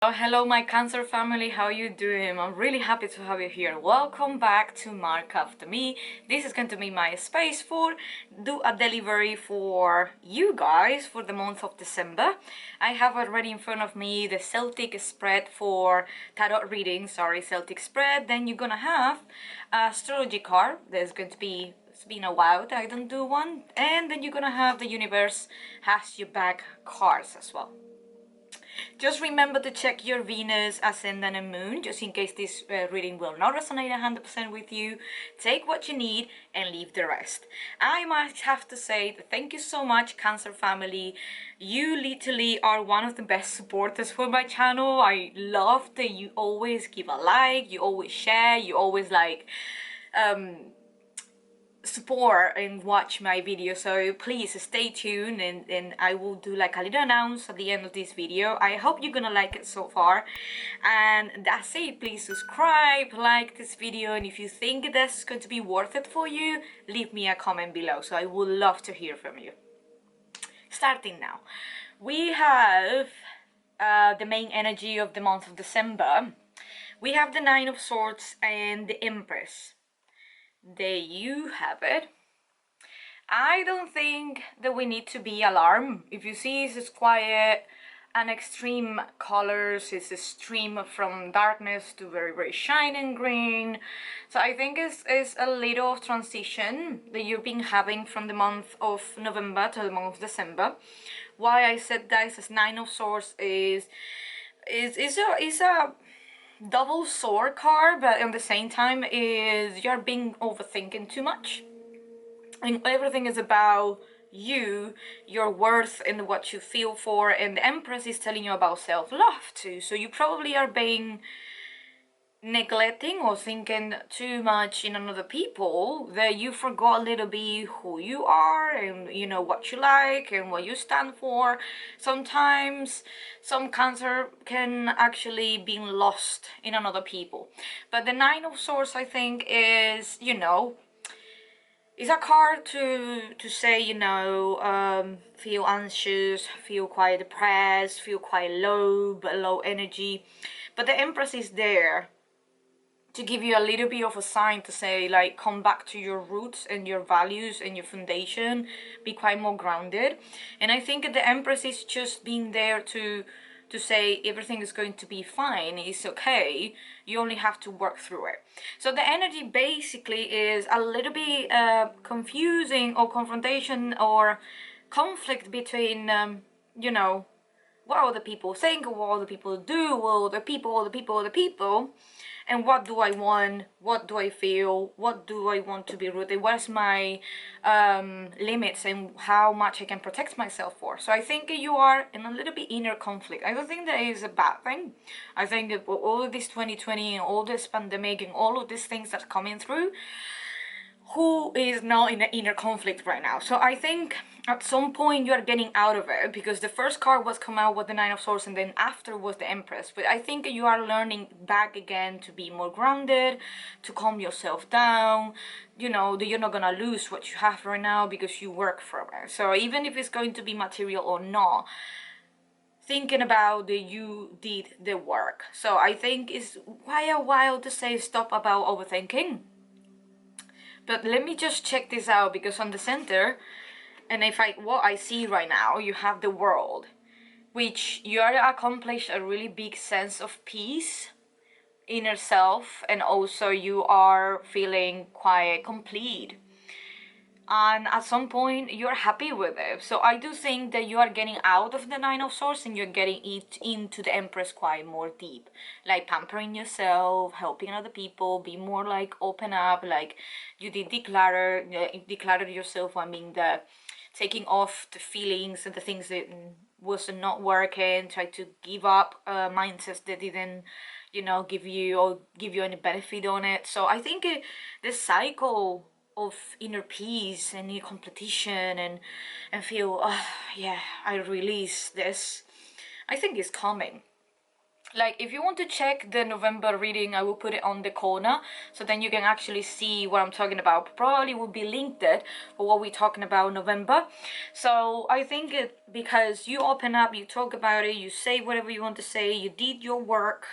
Oh, hello my Cancer family, how you doing? I'm really happy to have you here. Welcome back to Mark After Me. This is going to be my space for do a delivery for you guys for the month of December. I have already in front of me the Celtic spread for tarot reading, Celtic spread. Then you're gonna have astrology card. There's going to be It's been a while that I don't do one. And then you're gonna have the universe has your back cards as well. Just remember to check your Venus, Ascendant and Moon, just in case this reading will not resonate 100% with you. Take what you need and leave the rest. I must have to say thank you so much, Cancer family. You literally are one of the best supporters for my channel. I love that you always give a like, you always share, you always support and watch my video, so please stay tuned and I will do like a little announce at the end of this video. I hope you're gonna like it so far, and that's it. Please subscribe, like this video, and if you think that's going to be worth it for you, leave me a comment below, so I would love to hear from you. Starting now, we have the main energy of the month of December. We have the Nine of Swords and the Empress. There you have it. I don't think that we need to be alarmed. If you see, it's quiet and extreme colors. It's a stream from darkness to very, very shining green. So I think it's a little transition that you've been having from the month of November to the month of December. Why I said that is this Nine of Swords is a double sword card, but at the same time is you're being overthinking too much, and everything is about you, your worth, and what you feel for. And the Empress is telling you about self-love too, so you probably are being neglecting or thinking too much in another people, that you forgot a little bit who you are and you know what you like and what you stand for. Sometimes some Cancer can actually be lost in another people, but the Nine of Swords, I think, is, you know, it's a card to say, you know, feel anxious, feel quite depressed, feel quite low energy, but the Empress is there to give you a little bit of a sign to say, like, come back to your roots and your values and your foundation, be quite more grounded. And I think the Empress is just being there to say everything is going to be fine, it's okay, you only have to work through it. So the energy basically is a little bit confusing or confrontation or conflict between you know, what other people think, what other people do, what other people, and what do I want, what do I feel, what do I want to be rooted, what's my limits and how much I can protect myself for. So I think you are in a little bit inner conflict. I don't think that is a bad thing. I think that all of this 2020 and all this pandemic and all of these things that's coming through, who is not in an inner conflict right now. So I think at some point you are getting out of it, because the first card was come out with the Nine of Swords and then after was the Empress. But I think you are learning back again to be more grounded, to calm yourself down, you know, that you're not gonna lose what you have right now because you work for it. So even if it's going to be material or not, thinking about that you did the work. So I think it's quite a while to say stop about overthinking. But let me just check this out, because on the center, and what I see right now, you have the World, which you are accomplished a really big sense of peace, inner self, and also you are feeling quite complete. And at some point you're happy with it. So I do think that you are getting out of the Nine of Swords and you're getting it into the Empress quite more deep, like pampering yourself, helping other people, be more like open up, like you did declare yourself. I mean, the taking off the feelings and the things that was not working, try to give up mindsets that didn't, you know, give you any benefit on it. So I think this cycle of inner peace and inner competition and feel, oh yeah, I release this, I think is coming. Like, if you want to check the November reading, I will put it on the corner, so then you can actually see what I'm talking about. Probably will be linked it for what we're talking about November. So I think it, because you open up, you talk about it, you say whatever you want to say, you did your work.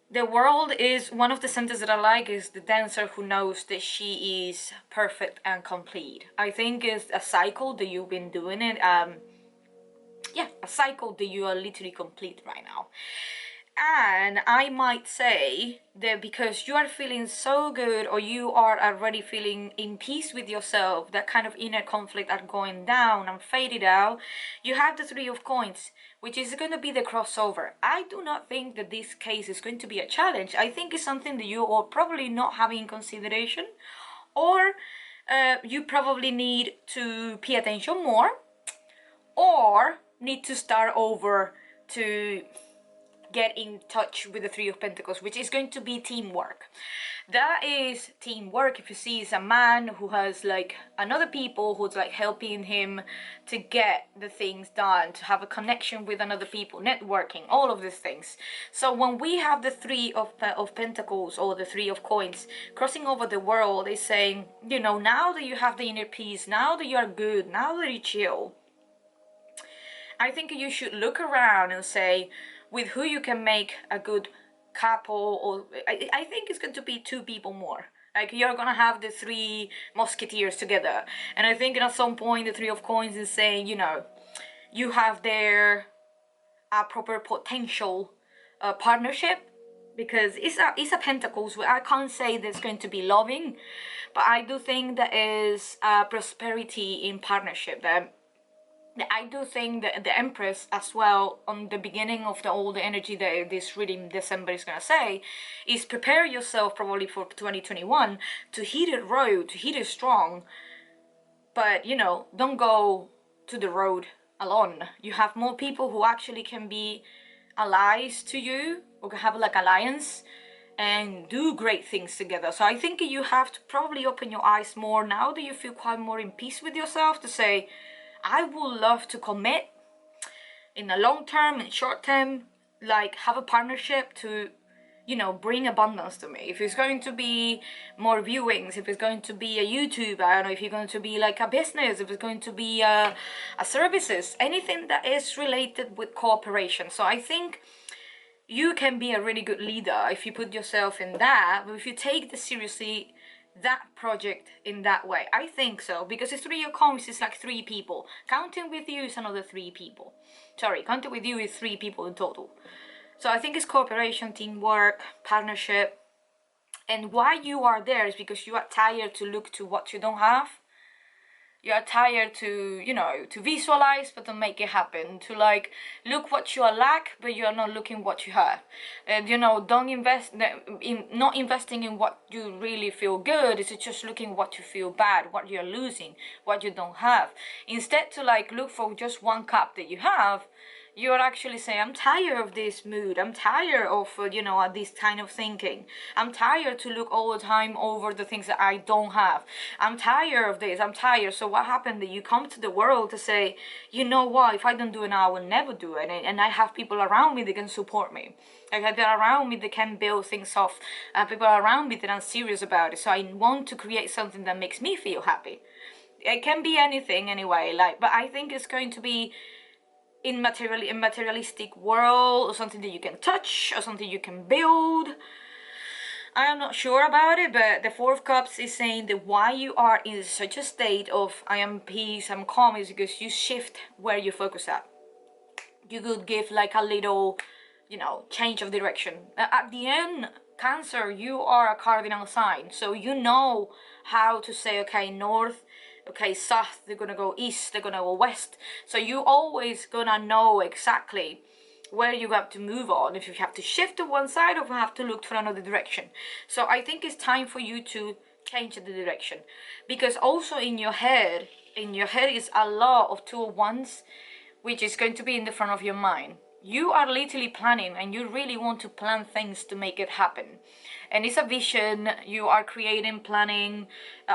The world is one of the sentences that I like is the dancer who knows that she is perfect and complete. I think it's a cycle that you've been doing it. Yeah, a cycle that you are literally complete right now. And I might say that because you are feeling so good, or you are already feeling in peace with yourself, that kind of inner conflict are going down and faded out, you have the Three of Coins, which is going to be the crossover. I do not think that this case is going to be a challenge. I think it's something that you are probably not having in consideration, or you probably need to pay attention more, or need to start over to get in touch with the Three of Pentacles, which is going to be teamwork. That is teamwork. If you see, it's a man who has like another people who's like helping him to get the things done, to have a connection with another people, networking, all of these things. So when we have the Three of Pentacles, or the Three of Coins crossing over the world, is saying, you know, now that you have the inner peace, now that you are good, now that you chill, I think you should look around and say with who you can make a good couple, or I think it's going to be two people more. Like, you're gonna have the three musketeers together, and I think at some point the Three of Coins is saying, you know, you have there a proper potential partnership, because it's a Pentacles. I can't say that's going to be loving, but I do think there is prosperity in partnership. That I do think that the Empress as well, on the beginning of all the energy that this reading December is gonna say, is prepare yourself probably for 2021 to hit it road, to hit it strong. But, you know, don't go to the road alone. You have more people who actually can be allies to you, or can have like alliance and do great things together. So I think you have to probably open your eyes more now that you feel quite more in peace with yourself, to say, I would love to commit in the long term and short term, like have a partnership to, you know, bring abundance to me. If it's going to be more viewings, if it's going to be a YouTube, I don't know, if you're going to be like a business, if it's going to be a services, anything that is related with cooperation. So I think you can be a really good leader if you put yourself in that, but if you take this seriously, that project in that way, I think so, because it's Three of Coins is like three people. Counting with you is another three people. Sorry, counting with you is three people in total. So I think it's cooperation, teamwork, partnership. And why you are there is because you are tired to look to what you don't have. You are tired to, you know, to visualize but to make it happen, to like look what you are lack but you are not looking what you have. And, you know, don't invest in, not investing in what you really feel good, is just looking what you feel bad, what you're losing, what you don't have. Instead to like look for just one cup that you have, you're actually saying, I'm tired of this mood, I'm tired of, you know, this kind of thinking. I'm tired to look all the time over the things that I don't have. I'm tired of this, I'm tired. So what happened that you come to the world to say, you know what, if I don't do it now, I will never do it. And I have people around me that can support me. Like, they're around me that can build things off. People around me that are serious about it. So I want to create something that makes me feel happy. It can be anything anyway, like, but I think it's going to be in materialistic world, or something that you can touch, or something you can build. I am not sure about it, but the Four of Cups is saying that why you are in such a state of I am peace, I'm calm, is because you shift where you focus at. You could give like a little, you know, change of direction. At the end, Cancer, you are a cardinal sign, so you know how to say, okay, north, okay, south, they're gonna go east, they're gonna go west. So you always gonna know exactly where you have to move on, if you have to shift to one side or if you have to look for another direction. So I think it's time for you to change the direction, because also in your head is a lot of Two of Wands, which is going to be in the front of your mind. You are literally planning, and you really want to plan things to make it happen. And it's a vision, you are creating, planning,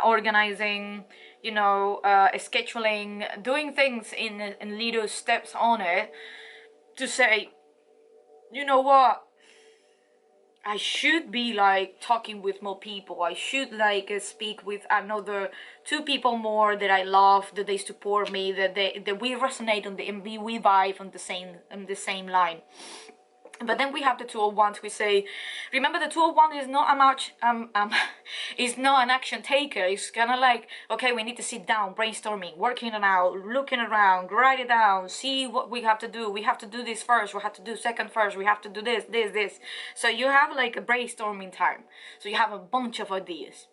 organizing, you know, scheduling, doing things in little steps on it, to say, you know what, I should be like talking with more people. I should like speak with another two people more that I love, that they support me, that we resonate on the, and we vibe on the same line. But then we have the 201s. We say, remember, the 201 is not a much is not an action taker. It's kind of like, okay, we need to sit down, brainstorming, working it out, looking around, write it down, see what we have to do. We have to do this first, we have to do second first, we have to do this. So you have like a brainstorming time, so you have a bunch of ideas.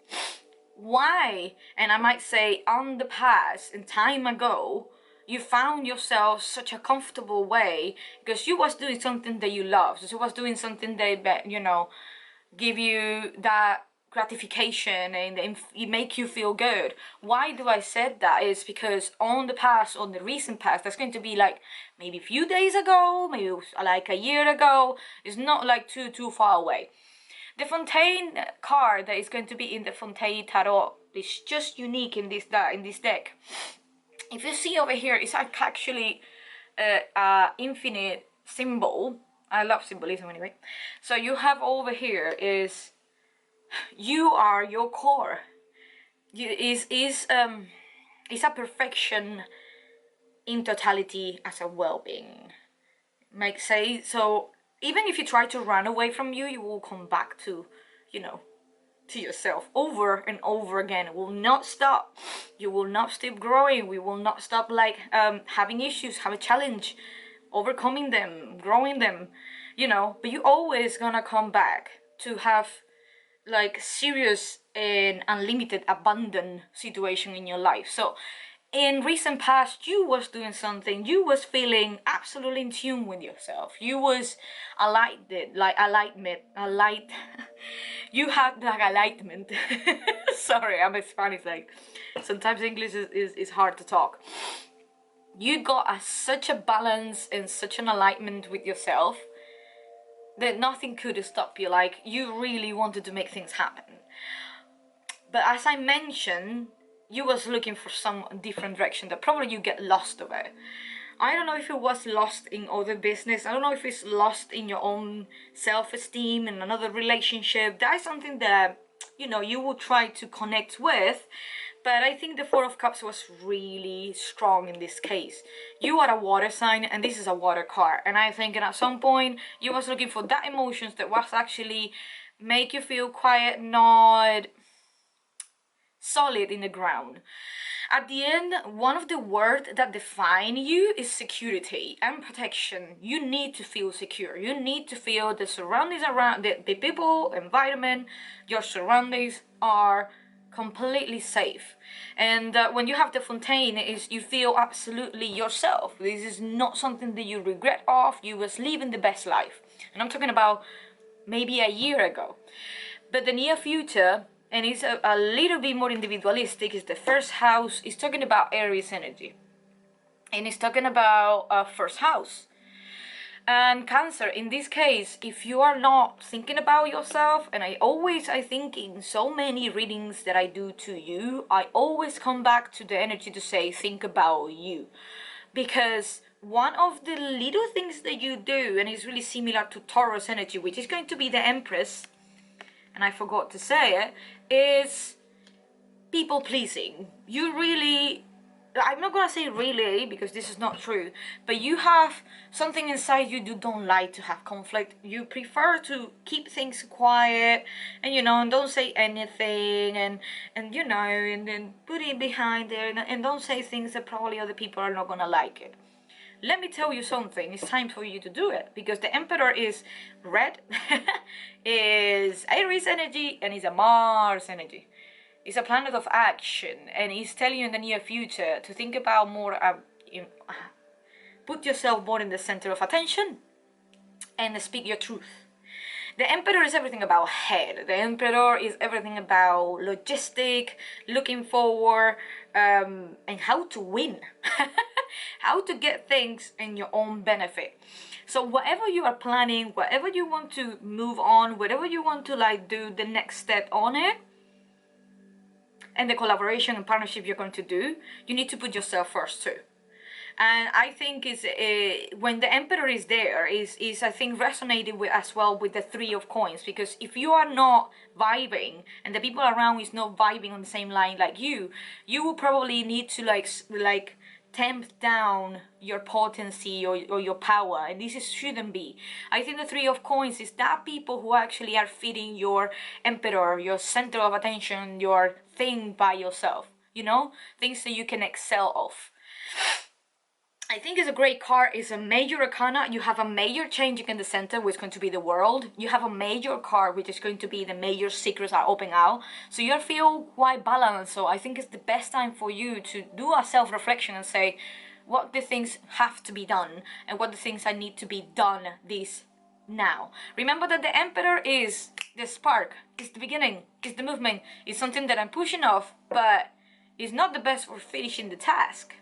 Why? And I might say, on the past and time ago, you found yourself such a comfortable way because you was doing something that you love. So you was doing something that, you know, give you that gratification, and it make you feel good. Why do I said that? Is because on the past, on the recent past, that's going to be like maybe a few days ago, maybe like a year ago. It's not like too far away. The Fontaine card that is going to be in the Fontaine Tarot is just unique in this deck. If you see over here, it's actually a infinite symbol. I love symbolism anyway. So you have over here is, you are your core. Is a perfection in totality as a well-being. Might say so. Even if you try to run away from you, you will come back to, you know, to yourself over and over again. It will not stop. You will not stop growing. We will not stop like having issues, have a challenge, overcoming them, growing them, you know. But you always gonna come back to have like serious and unlimited abundant situation in your life. So in recent past, you was doing something, you was feeling absolutely in tune with yourself, you was you had like enlightenment. Sorry, I'm Spanish, like sometimes English is hard to talk. You got such a balance and such an alignment with yourself that nothing could stop you. Like, you really wanted to make things happen. But as I mentioned, you was looking for some different direction that probably you get lost of it. I don't know if it was lost in other business. I don't know if it's lost in your own self-esteem, in another relationship. That is something that, you know, you will try to connect with. But I think the Four of Cups was really strong in this case. You are a water sign, and this is a water card. And I think at some point, you was looking for that emotions that was actually make you feel quiet, not solid in the ground. At the end, one of the words that define you is security and protection. You need to feel secure. You need to feel the surroundings around, the people, environment, your surroundings are completely safe. And when you have the Fontaine, is you feel absolutely yourself. This is not something that you regret of. You was living the best life. And I'm talking about maybe a year ago. But the near future, and it's a little bit more individualistic, is the first house. It's talking about Aries energy, and it's talking about first house. And Cancer, in this case, if you are not thinking about yourself, and I think in so many readings that I do to you, I always come back to the energy to say, think about you. Because one of the little things that you do, and it's really similar to Taurus energy, which is going to be the Empress, and I forgot to say it, is people pleasing. You really, I'm not gonna say really, because this is not true, but you have something inside you don't like to have conflict. You prefer to keep things quiet, and you know, and don't say anything, and you know, and then put it behind there, and don't say things that probably other people are not gonna like it. Let me tell you something, it's time for you to do it, because the Emperor is red, is Aries energy, and is a Mars energy. It's a planet of action, and he's telling you in the near future to think about more, put yourself more in the center of attention, and speak your truth. The Emperor is everything about head. The Emperor is everything about logistic, looking forward, and how to win. How to get things in your own benefit. So whatever you are planning, whatever you want to move on, whatever you want to like do the next step on it, and the collaboration and partnership you're going to do, you need to put yourself first too. And I think is when the Emperor is there is I think resonated with as well with the Three of Coins, because if you are not vibing and the people around is not vibing on the same line like you will probably need to like tamp down your potency or your power, and this shouldn't be. I think the Three of Coins is that people who actually are feeding your Emperor, your center of attention, your thing by yourself, you know, things that you can excel off. I think it's a great card. It's a major arcana. You have a major changing in the center, which is going to be the world. You have a major card, which is going to be the major secrets are opening out. So you feel quite balanced. So I think it's the best time for you to do a self-reflection and say what the things have to be done and what the things I need to be done this now. Remember that the Emperor is the spark, it's the beginning, it's the movement, it's something that I'm pushing off, but it's not the best for finishing the task.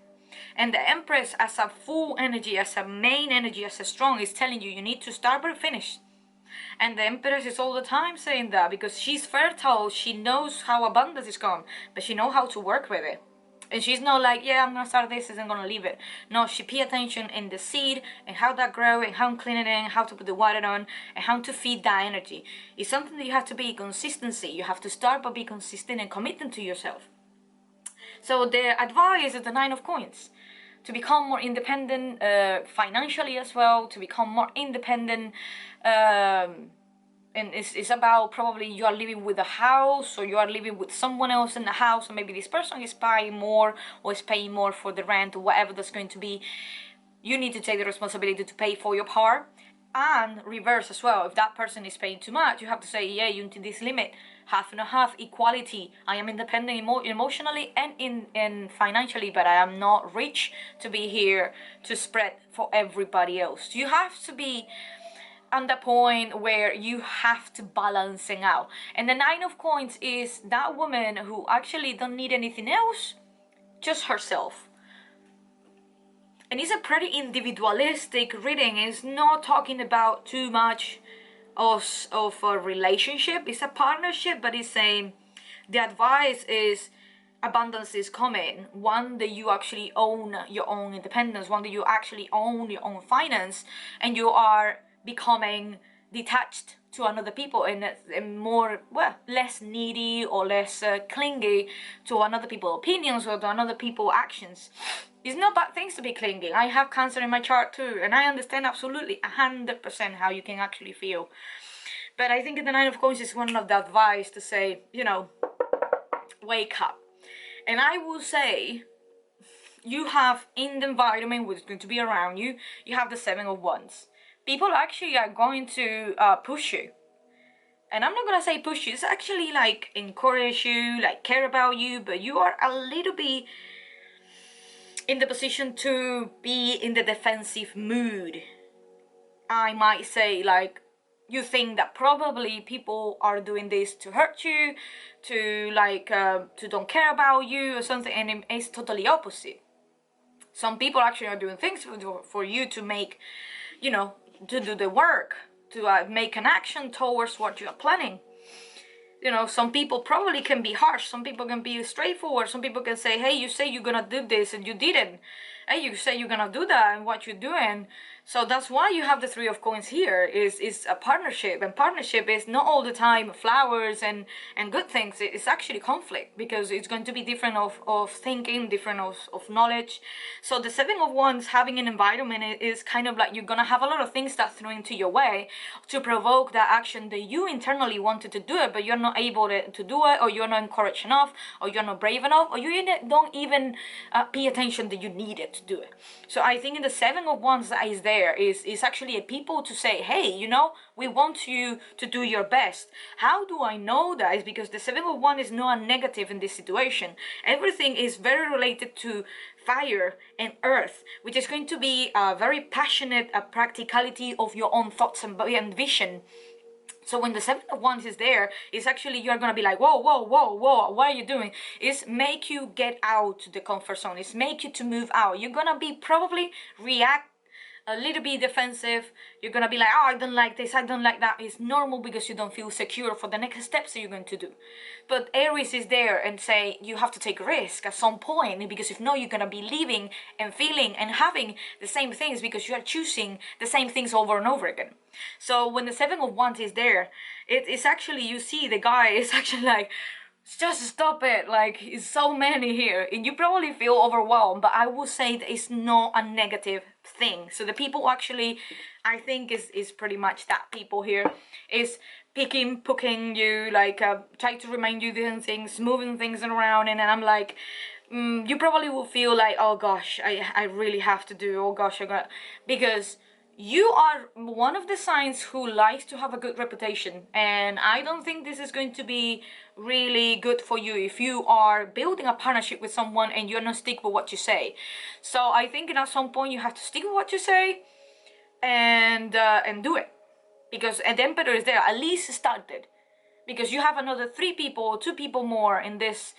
And the Empress as a full energy, as a main energy, as a strong, is telling you need to start but finish. And the Empress is all the time saying that because she's fertile, she knows how abundance is come, but she knows how to work with it. And she's not like, yeah, I'm gonna start this and I'm gonna leave it. No, she pay attention in the seed and how that grow and how to clean it in, how to put the water on and how to feed that energy. It's something that you have to be consistency. You have to start but be consistent and committing to yourself. So the advice is the Nine of Coins. To become more independent financially as well, to become more independent, and it's about probably you are living with a house or you are living with someone else in the house, or maybe this person is buying more or is paying more for the rent or whatever that's going to be. You need to take the responsibility to pay for your part. And reverse as well, if that person is paying too much, you have to say, yeah, you need this limit, half and a half, equality. I am independent emotionally and in financially, but I am not rich to be here to spread for everybody else. You have to be on the point where you have to balancing out. And the Nine of Coins is that woman who actually don't need anything else, just herself. And it's a pretty individualistic reading. It's not talking about too much of a relationship. It's a partnership, but it's saying the advice is abundance is coming. One that you actually own your own independence. One that you actually own your own finance, and you are becoming detached to another people and more, well, less needy or less clingy to another people's opinions or to another people's actions. It's not bad things to be clinging. I have Cancer in my chart too, and I understand absolutely 100% how you can actually feel. But I think the Nine of Coins is one of the advice to say, you know, wake up. And I will say, you have in the environment which is going to be around you, you have the Seven of Wands. People actually are going to push you. And I'm not gonna say push you, it's actually like encourage you, like care about you, but you are a little bit in the position to be in the defensive mood. I might say, like, you think that probably people are doing this to hurt you, to like to don't care about you or something, and it's totally opposite. Some people actually are doing things for you to make, you know, to do the work, to make an action towards what you are planning. You know, some people probably can be harsh, some people can be straightforward, some people can say, hey, you say you're gonna do this and you didn't. Hey, you say you're gonna do that and what you're doing. So that's why you have the Three of Coins here, is a partnership. And partnership is not all the time flowers and good things. It's actually conflict, because it's going to be different of thinking, different of knowledge. So the Seven of Wands having an environment is kind of like you're gonna have a lot of things that throw into your way to provoke that action that you internally wanted to do it, but you're not able to do it, or you're not encouraged enough, or you're not brave enough, or you don't even pay attention that you needed to do it. So I think in the Seven of Wands that is there is actually a people to say, hey, you know, we want you to do your best. How do I know that? Is because the Seven of Wands is not a negative in this situation. Everything is very related to fire and earth, which is going to be a very passionate practicality of your own thoughts and vision. So when the Seven of Wands is there, it's actually you're gonna be like, whoa, whoa, whoa, whoa, what are you doing? It's make you get out to the comfort zone. It's make you to move out. You're gonna be probably react a little bit defensive. You're gonna be like, oh, I don't like this, I don't like that. It's normal because you don't feel secure for the next steps that you're going to do. But Aries is there and say you have to take a risk at some point, because if not, you're gonna be living and feeling and having the same things because you are choosing the same things over and over again. So when the Seven of Wands is there, it's actually, you see the guy is actually like, just stop it, like it's so many here, and you probably feel overwhelmed, but I will say that it's not a negative thing. So the people actually, I think is pretty much that people here is poking you, like try to remind you different things, moving things around, and then I'm like, you probably will feel like, oh gosh, I really have to do, oh gosh, I got, because you are one of the signs who likes to have a good reputation, and I don't think this is going to be really good for you if you are building a partnership with someone and you're not stick with what you say. So I think at some point you have to stick with what you say and do it, because the Emperor is there, at least started, because you have another 3 people, 2 people more in this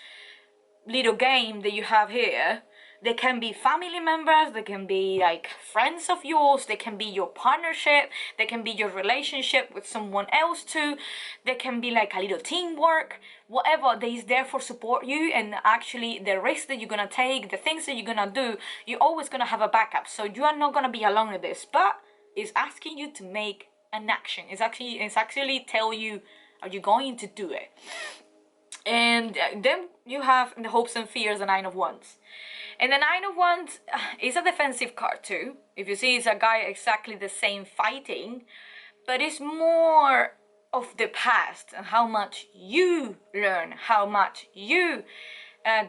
little game that you have here. They can be family members, they can be like friends of yours, they can be your partnership, they can be your relationship with someone else too, they can be like a little teamwork, whatever that is there for support you. And actually the risk that you're gonna take, the things that you're gonna do, you're always gonna have a backup. So you are not gonna be alone with this, but it's asking you to make an action. It's actually tell you, are you going to do it? And then you have the hopes and fears, the Nine of Wands. And the Nine of Wands is a defensive card too. If you see, it's a guy exactly the same fighting, but it's more of the past and how much you learn, how much you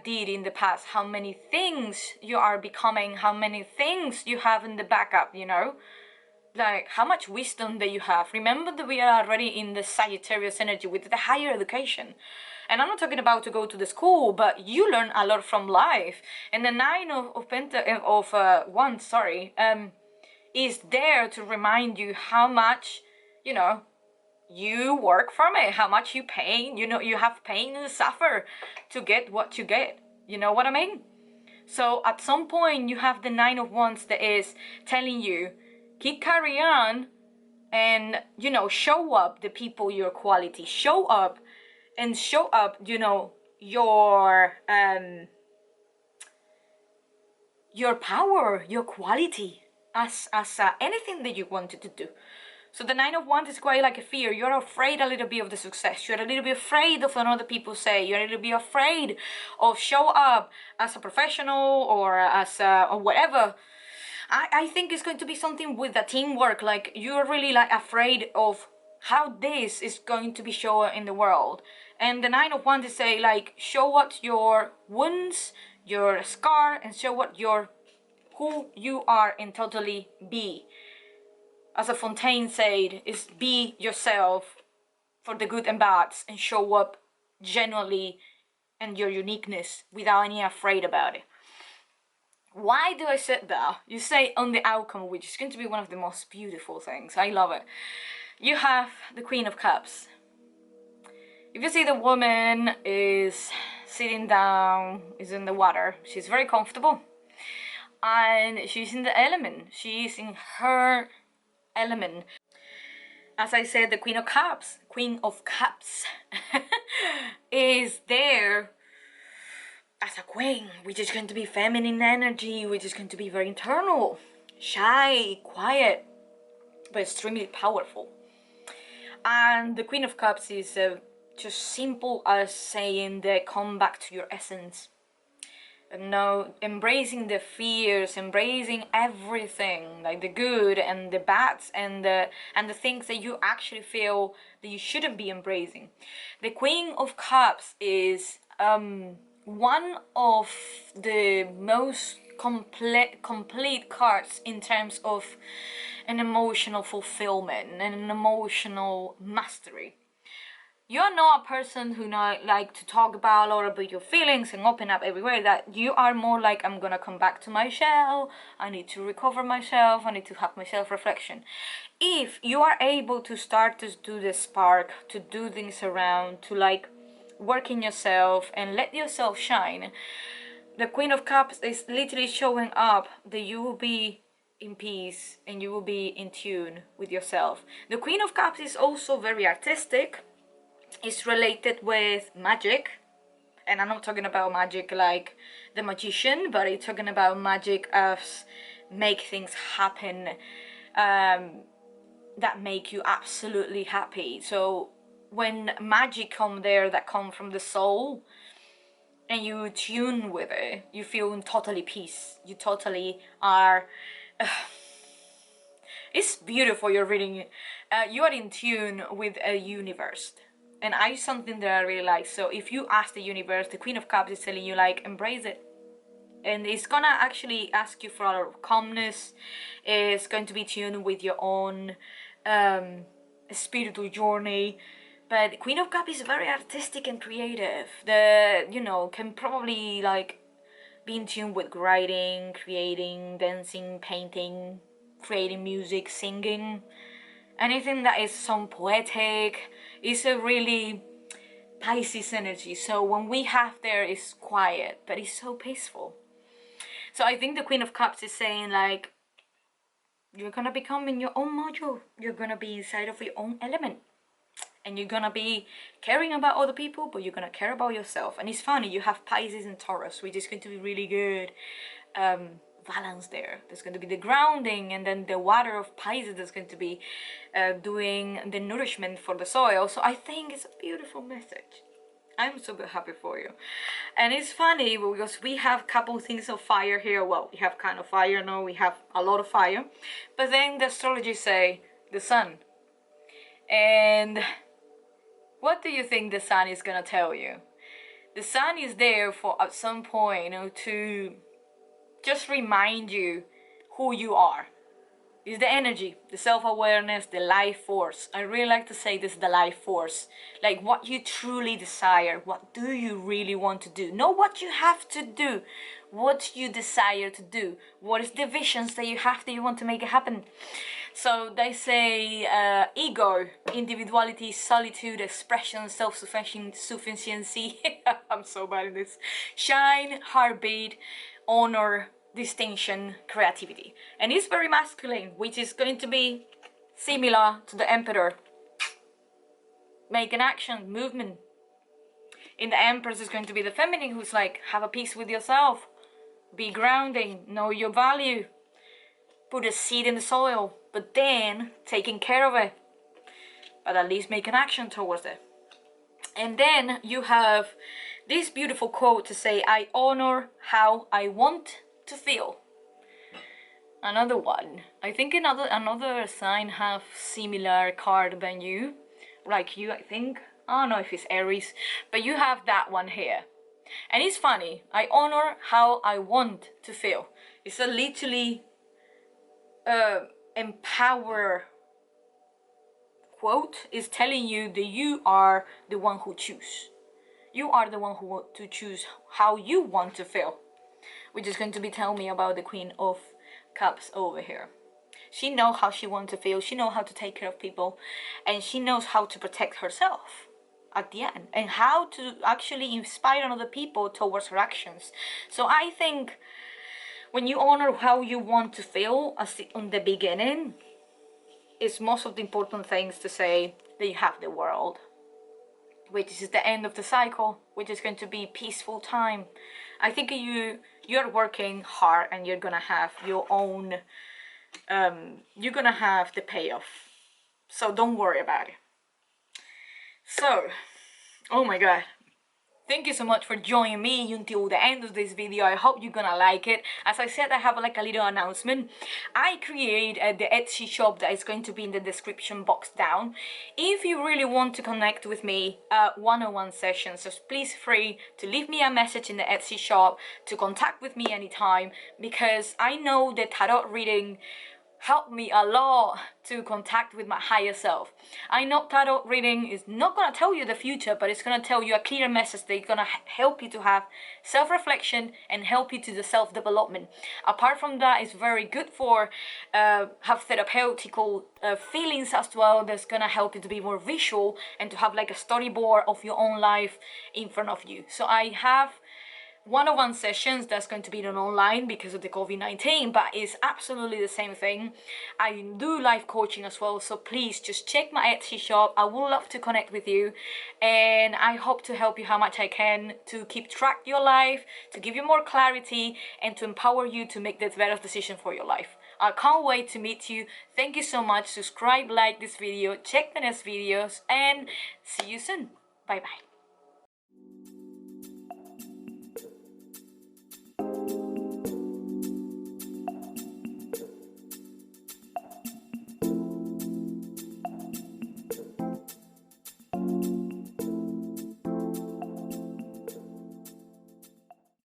did in the past, how many things you are becoming, how many things you have in the backup, you know? Like how much wisdom that you have. Remember that we are already in the Sagittarius energy with the higher education. And I'm not talking about to go to the school, but you learn a lot from life. And the Nine of Wands, is there to remind you how much, you know, you work from it, how much you pain, you know, you have pain and suffer to get what you get. You know what I mean? So at some point you have the Nine of Wands that is telling you, keep carrying on and, you know, show up the people your quality, show up, you know, your power, your quality as anything that you wanted to do. So the Nine of Wands is quite like a fear. You're afraid a little bit of the success. You're a little bit afraid of what other people say. You're a little bit afraid of show up as a professional or as or whatever. I think it's going to be something with the teamwork. Like you're really like afraid of how this is going to be shown in the world. And the Nine of Wands is say like, show what your wounds, your scar, and show what who you are and totally be. As a Fontaine said, is be yourself for the good and bads and show up genuinely and your uniqueness without any afraid about it. Why do I say that? You say on the outcome, which is going to be one of the most beautiful things. I love it. You have the Queen of Cups. If you see the woman is sitting down, is in the water, she's very comfortable. And she's in the element. She's in her element. As I said, the Queen of Cups is there as a queen, which is going to be feminine energy, which is going to be very internal, shy, quiet, but extremely powerful. And the Queen of Cups is just simple as saying that come back to your essence. No, embracing the fears, embracing everything, like the good and the bad and the things that you actually feel that you shouldn't be embracing. The Queen of Cups is one of the most complete cards in terms of an emotional fulfillment and an emotional mastery. You're not a person who not like to talk about or about your feelings and open up everywhere. That you are more like, I'm gonna come back to my shell, I need to recover myself, I need to have my self-reflection. If you are able to start to do the spark, to do things around, to like work in yourself and let yourself shine, the Queen of Cups is literally showing up that you will be in peace and you will be in tune with yourself. The Queen of Cups is also very artistic. It's related with magic. And I'm not talking about magic like the magician, but I'm talking about magic as make things happen that make you absolutely happy. So when magic come there that come from the soul and you tune with it, you feel in totally peace. You totally are it's beautiful. You're reading you are in tune with a universe, and I something that I really like. So if you ask the universe, the Queen of Cups is telling you like embrace it, and it's gonna actually ask you for a lot of calmness. It's going to be tuned with your own spiritual journey. But Queen of Cups is very artistic and creative. Can probably like be in tune with writing, creating, dancing, painting, creating music, singing, anything that is some poetic. Is a really Pisces energy. So when we have there, it's quiet, but it's so peaceful. So I think the Queen of Cups is saying like, you're gonna become in your own mojo. You're gonna be inside of your own element. And you're gonna be caring about other people, but you're gonna care about yourself. And it's funny, you have Pisces and Taurus, which is going to be really good balance there. There's going to be the grounding, and then the water of Pisces is going to be doing the nourishment for the soil. So I think it's a beautiful message. I'm super happy for you. And it's funny because we have a couple things of fire here. Well, we have kind of fire now, we have a lot of fire. But then the astrology say the sun. And what do you think the sun is gonna tell you? The sun is there for at some point, to just remind you who you are. It's the energy, the self-awareness, the life force. I really like to say this is the life force. Like what you truly desire. What do you really want to do? Not what you have to do. What you desire to do. What is the visions that you have that you want to make it happen? So they say ego, individuality, solitude, expression, self-sufficiency. I'm so bad at this. Shine, heartbeat, honor, distinction, creativity. And it's very masculine, which is going to be similar to the Emperor. Make an action, movement. In the Empress is going to be the feminine, who's like, have a peace with yourself. Be grounding, know your value. Put a seed in the soil, but then taking care of it. But at least make an action towards it. And then you have this beautiful quote to say, I honor how I want to feel. Another one. I think another sign have similar card than you. Like you, I think. I don't know if it's Aries. But you have that one here. And it's funny. I honor how I want to feel. It's a literally empower quote. Is telling you that you are the one who choose. You are the one who want to choose how you want to feel. Which is going to be telling me about the Queen of Cups over here. She knows how she wants to feel. She knows how to take care of people. And she knows how to protect herself at the end. And how to actually inspire other people towards her actions. So I think when you honor how you want to feel on the beginning, it's most of the important things to say that you have the world. Which is the end of the cycle, which is going to be peaceful time. I think you're working hard and you're gonna have your own, you're gonna have the payoff. So don't worry about it. So, oh my god. Thank you so much for joining me until the end of this video. I hope you're gonna like it. As I said, I have like a little announcement. I create the Etsy shop that is going to be in the description box down. If you really want to connect with me, one-on-one sessions, so please free to leave me a message in the Etsy shop, to contact with me anytime, because I know that tarot reading helped me a lot to contact with my higher self. I know tarot reading is not going to tell you the future, but it's going to tell you a clear message that's going to help you to have self-reflection and help you to the self-development. Apart from that, it's very good for have therapeutical feelings as well. That's going to help you to be more visual and to have like a storyboard of your own life in front of you. So I have one-on-one sessions that's going to be done online because of the COVID-19, but it's absolutely the same thing. I do live coaching as well, so please just check my Etsy shop. I would love to connect with you, and I hope to help you how much I can to keep track your life, to give you more clarity, and to empower you to make the better decision for your life. I can't wait to meet you. Thank you so much. Subscribe, like this video, check the next videos, and see you soon. Bye bye.